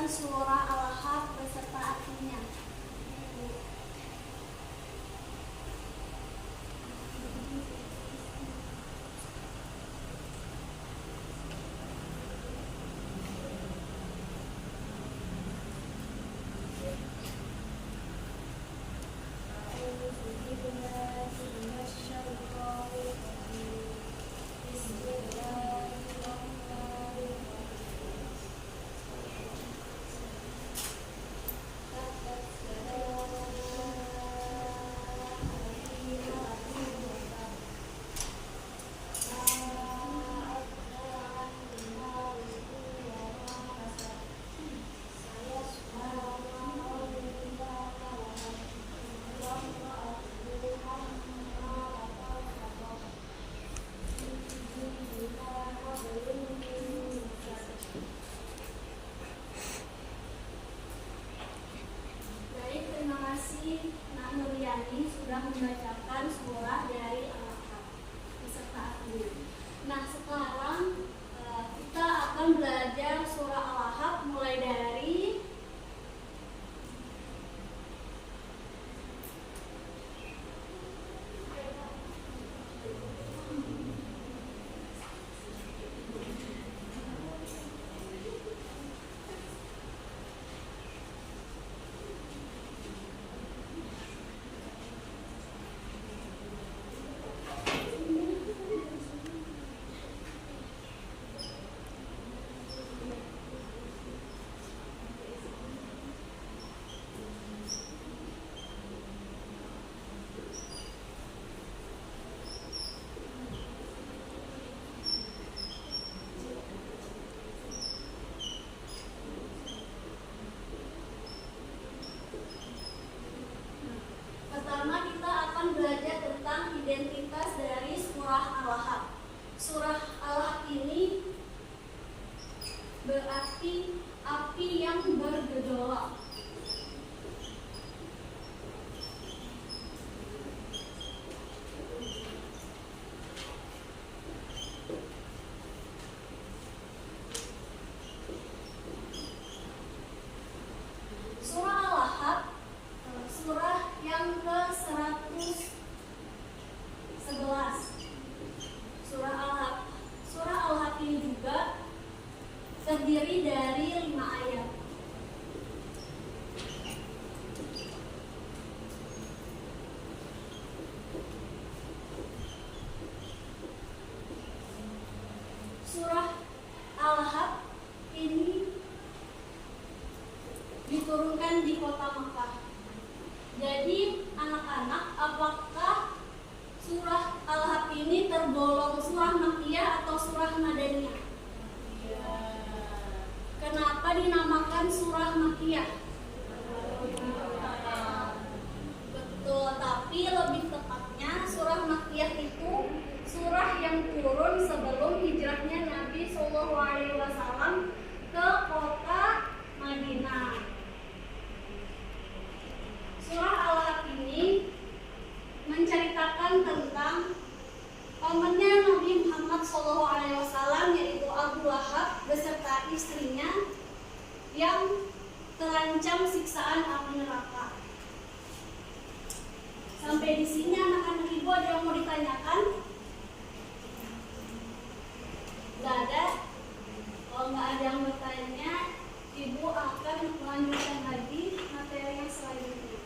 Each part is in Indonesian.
surah Al-Lahab beserta artinya. Nak Nuryani sudah membacakan surah dari Al-Lahab beserta artinya. Nah, sekarang kita akan belajar surah Al-Lahab mulai dari pertama kita akan belajar tentang identitas dari surah Al-Lahab. Surah Al-Lahab ini berarti api yang bergejolak. Surah Al-Lahab surah yang ke-111. Surah Al-Lahab ini juga terdiri dari 5 ayat. Surah Al-Lahab ini diturunkan di kota Makkah. Jadi anak-anak, apakah surah Al-Lahab ini tergolong surah Makkiyah atau surah Madaniyah? Kenapa dinamakan surah Makkiyah? Betul, tapi lebih tepatnya surah Makkiyah itu surah yang turun sebelum hijrahnya Nabi SAW ke kota Madinah. Surah Al-Lahab ini menceritakan tentang pamannya Nabi Muhammad SAW, yaitu Abu Lahab beserta istrinya yang terancam siksaan api neraka. Sampai di sini anak-anak ibu ada yang mau ditanyakan? Gak ada? Kalau nggak ada yang bertanya, ibu akan melanjutkan lagi materi yang selanjutnya.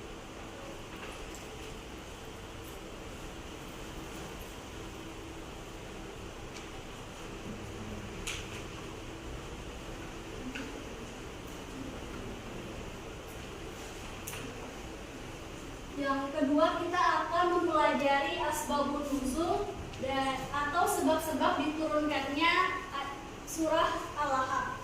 Yang kedua, kita akan mempelajari asbabun nuzul atau sebab-sebab diturunkannya surah Al-Lahab.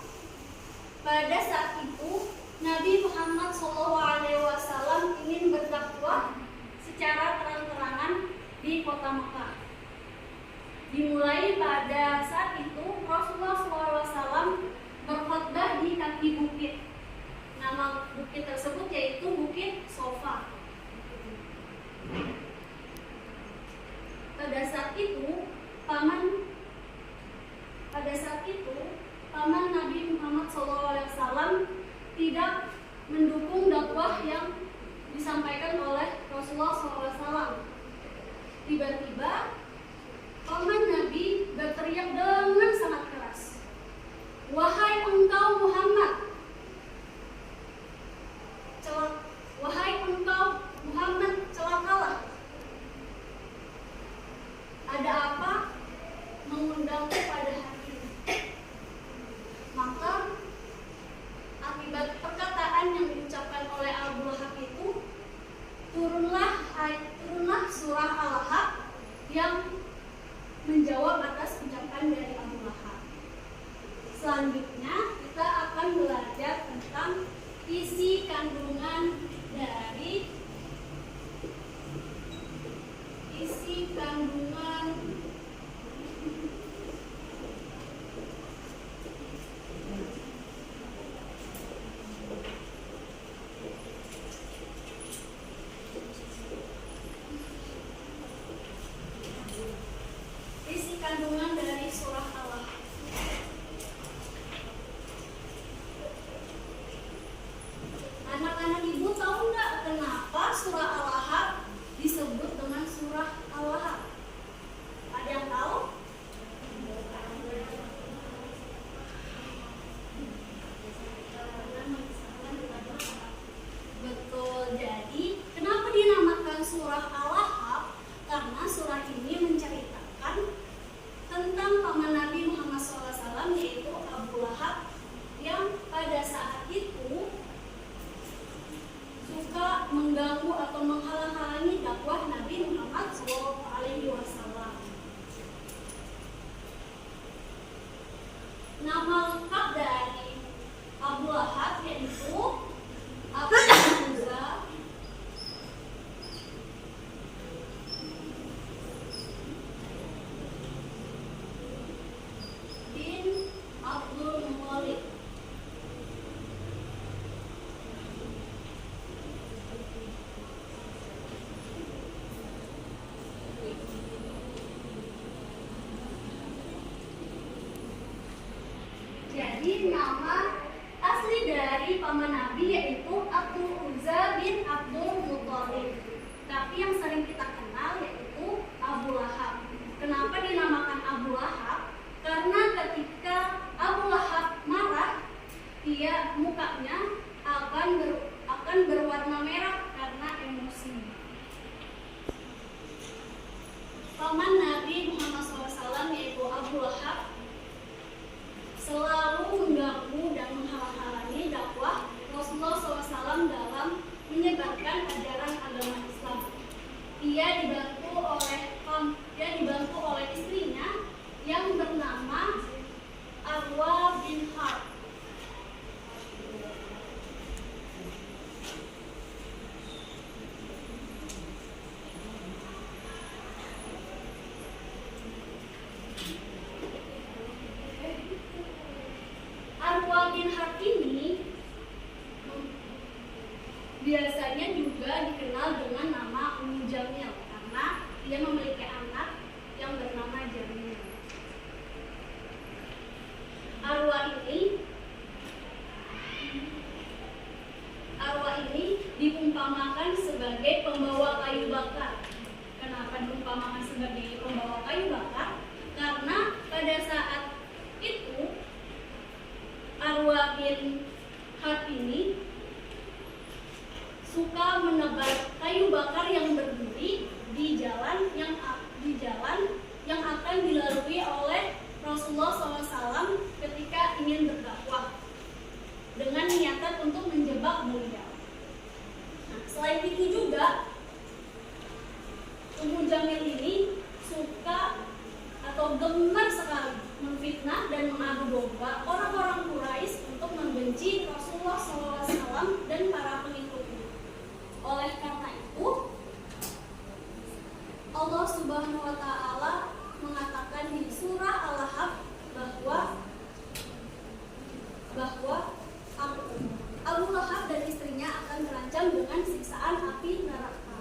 Pada saat itu, Nabi Muhammad SAW ingin berdakwah secara terang-terangan di kota Makkah. Dimulai pada saat itu, Rasulullah SAW berkhutbah di kaki bukit. Nama bukit tersebut yaitu Bukit Sofa. Pada saat itu paman Nabi Muhammad SAW tidak mendukung dakwah yang disampaikan oleh Rasulullah SAW. Tiba-tiba paman Nabi berteriak dengan sangat keras, "Wahai engkau Muhammad, celakalah. Ada apa mengundangku pada hari ini?" Maka akibat perkataan yang diucapkan oleh Abu Lahab itu, turunlah surah Al-Lahab yang menjawab atas ucapan dari Abu Lahab. Selanjutnya kita akan belajar tentang isi kandungan dari surah Al-Lahab. Anak-anak ibu tahu nggak kenapa surah Al-Lahab disebut dengan surah Al-Lahab? Ada yang tahu? Betul. Jadi kenapa dinamakan surah Al-Lahab? Karena surah ini menceritakan tentang paman Nabi Muhammad SAW, yaitu Abu Lahab, yang pada saat itu suka mengganggu atau menghalang-halangi dakwah Nabi Muhammad SAW. Nama lengkap dari Abu Lahab yaitu Abu Uzza bin Abdul Muthalib. Jadi nama asli dari paman Nabi yaitu Abdul Uzza bin Abdul Muthalib. Tapi yang sering kita kenal yaitu Abu Lahab. Kenapa dinamakan Abu Lahab? Karena ketika Abu Lahab marah, dia mukanya akan berwarna merah karena emosi. Paman Nabi Muhammad SAW yaitu Abu Lahab selalu mengganggu dan menghalang-halangi dakwah Rasulullah SAW dalam menyebarkan ajaran agama Islam. Dia dibantu oleh istrinya yang bernama Arwa bin Harb. Arwa bin Harb ini biasanya juga dikenal dengan nama Ummu Jamil karena dia memiliki anak yang bernama Jamil. Arwa ini diumpamakan sebagai pembawa kayu bakar. Kenapa diumpamakan sebagai pembawa kayu bakar? Karena pada saat itu Arwa bin Harb ini suka menebar kayu bakar yang berduri di jalan yang akan dilalui oleh Rasulullah SAW ketika ingin berdakwah dengan niatan untuk menjebak beliau. Nah, selain itu juga Ummu Jamil ini suka atau gemar sekali memfitnah dan mengadu domba orang-orang Quraisy untuk membenci Rasulullah SAW dan para pengikutnya. Oleh karena itu, Allah Subhanahu wa Ta'ala mengatakan di surah Al-Lahab bahwa Abu Lahab dan istrinya akan terancam dengan siksaan api neraka.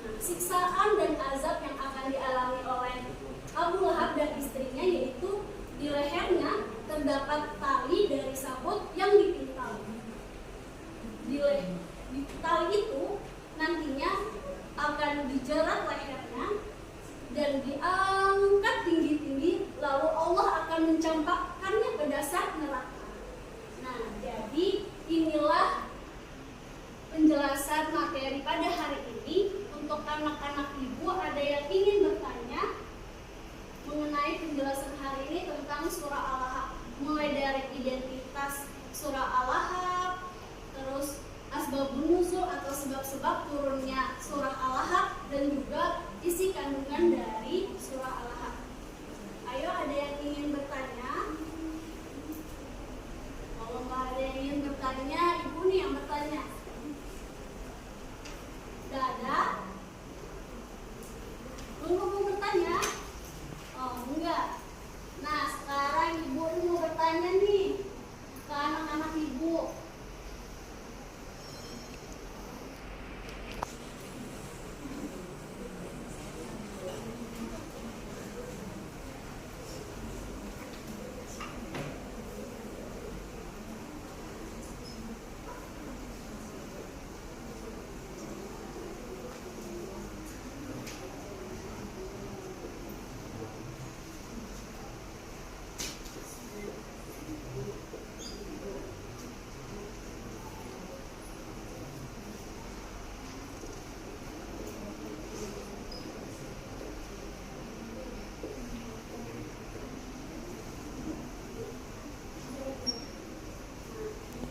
Nah, siksaan dan azab yang akan dialami oleh Abu Lahab dan istrinya yaitu di lehernya terdapat tali dari sabut yang dipintal. surah Al-Lahab, terus asbabun nuzul atau sebab-sebab turunnya surah Al-Lahab, dan juga isi kandungan dari surah Al-Lahab. Ayo, ada yang ingin bertanya? Kalau nggak ada yang ingin bertanya, ibu nih yang bertanya. Nggak ada? Lu mau bertanya? Oh, enggak. Nah, sekarang ibu mau bertanya nih ke anak-anak ibu.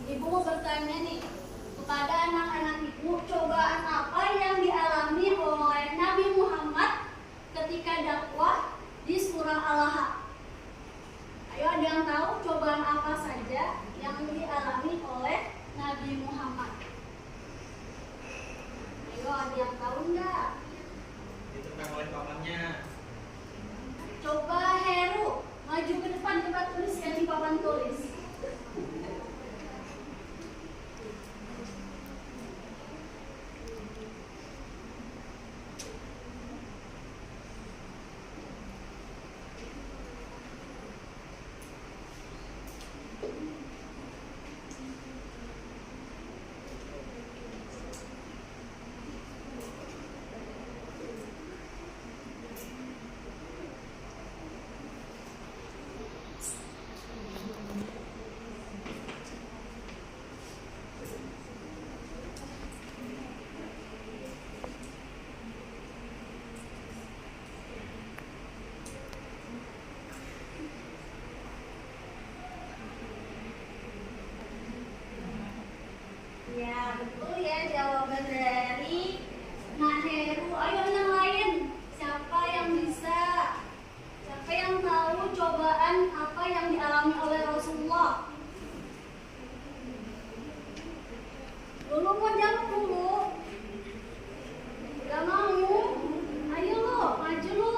Ibu mau bertanya nih kepada anak-anak ibu, cobaan apa yang dialami oleh Nabi Muhammad ketika dakwah di surah Al-Lahab? Ayo, ada yang tahu cobaan apa saja yang dialami oleh Nabi Muhammad? Ayo, ada yang tahu nggak? Ditentang oleh pamannya. Coba Heru maju ke depan, coba tulis yang di papan tulis. Ya, betul ya jawaban dari Naheru. Ayo yang lain, siapa yang bisa? Siapa yang tahu cobaan apa yang dialami oleh Rasulullah? Dulu mau jawab dulu. Gak mau? Ayo lo, maju lo.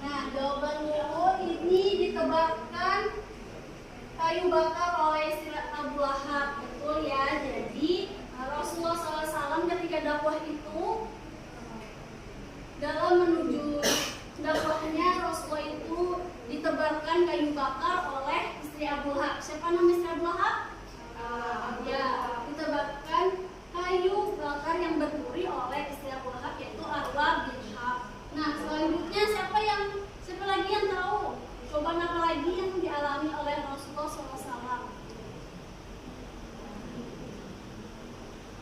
Nah, jawabannya ini ditebakkan kayu bakar oleh istri Abu Lahab. Betul ya. Jadi Rasulullah SAW ketika dakwah itu, dalam menuju dakwahnya Rasulullah itu ditebarkan kayu bakar oleh istri Abu Lahab. Siapa nama istri Abu Lahab? Ya, ditebarkan kayu bakar yang berduri oleh istri Abu Lahab, yaitu Arwa bin Hab. Nah, selanjutnya siapa lagi yang tahu cobaan apa lagi yang dialami oleh Rasulullah SAW?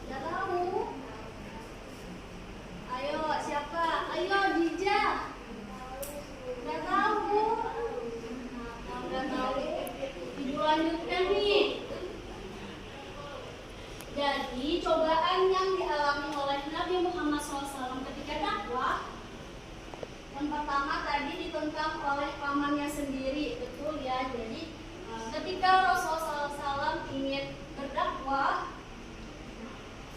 Tidak tahu? Ayo, siapa? Ayo, Dija. Tidak tahu? Tidak tahu. Ibu lanjutkan nih. Jadi, cobaan yang dialami oleh Nabi Muhammad SAW ketika dakwah, yang pertama tadi ditentang oleh pamannya sendiri. Betul ya. Jadi ketika Rasulullah SAW ingin berdakwah,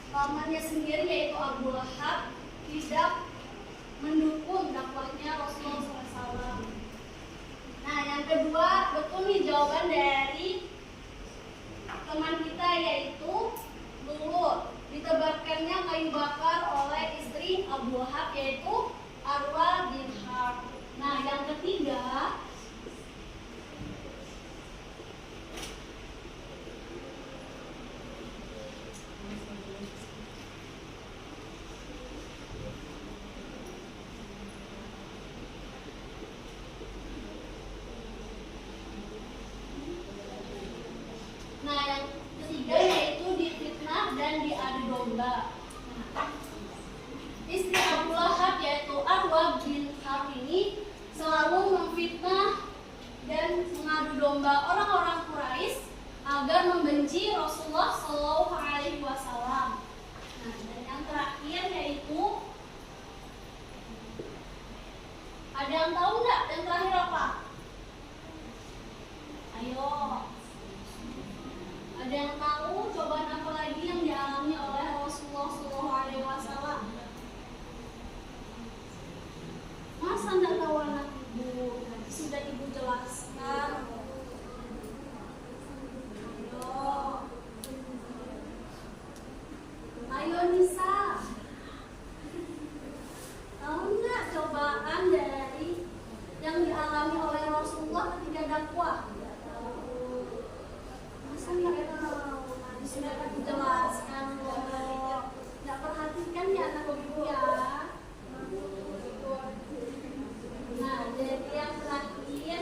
pamannya sendiri yaitu Abu Lahab tidak mendukung dakwahnya Rasulullah SAW. Nah, yang kedua, betul nih jawaban dari teman kita yaitu Lulu. Ditebarkannya kayu bakar oleh istri Abu Lahab yaitu Arwa bin Hab. Nah, yang ketiga, domba. Istri Abu Lahab yaitu Arwah bin Harb ini selalu memfitnah dan mengadu domba orang-orang Quraisy agar membenci Rasulullah Shallallahu Alaihi Wasallam. Nah, dan yang terakhir yaitu ada yang tahu nggak? Yang terakhir apa? Ayo, ada yang tahu cobaan apa lagi yang dialami oleh Rasulullah Shallallahu Alaihi Wasallam? Masa nggak tahu anak ibu? Sudah ibu jelaskan. Ayo Nisa, tahu nggak cobaan dari yang dialami oleh Rasulullah ketika dakwah? Masa nggak tahu? Tadi sudah aku jelaskan loh. Nggak perhatikan ya anak ibu ya. Nah, jadi yang terakhir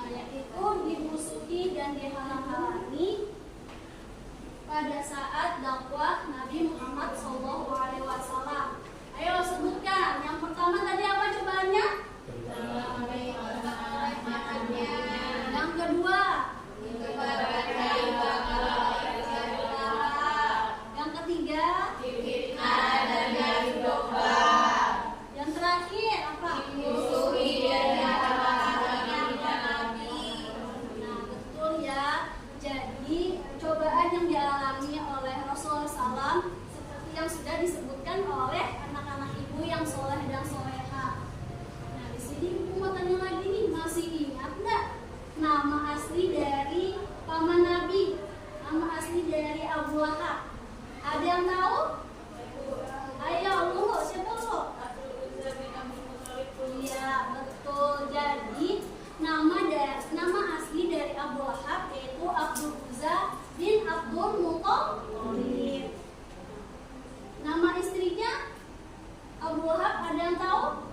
yaitu dimusuhi dan dihalang-halangi pada saat dakwah Nabi Muhammad SAW. Ayo sebutkan. Yang pertama tadi apa cobaannya? Yang kedua? Yang ketiga? Yang terakhir apa? Jadi cobaan yang dialami oleh Rasulullah SAW seperti yang sudah disebutkan oleh anak-anak ibu yang soleh dan soleha. Nah, di sini ibu mau tanya lagi nih, masih ingat nggak nama asli dari paman Nabi? Nama asli dari Abu Lahab? Ada yang tahu? Ayo, lu siapa lu? Iya, betul. Jadi nama asli dari Abu Lahab yaitu Abdul Uzza bin Abdul Muttalib. Nama istrinya Abu Lahab ada yang tahu?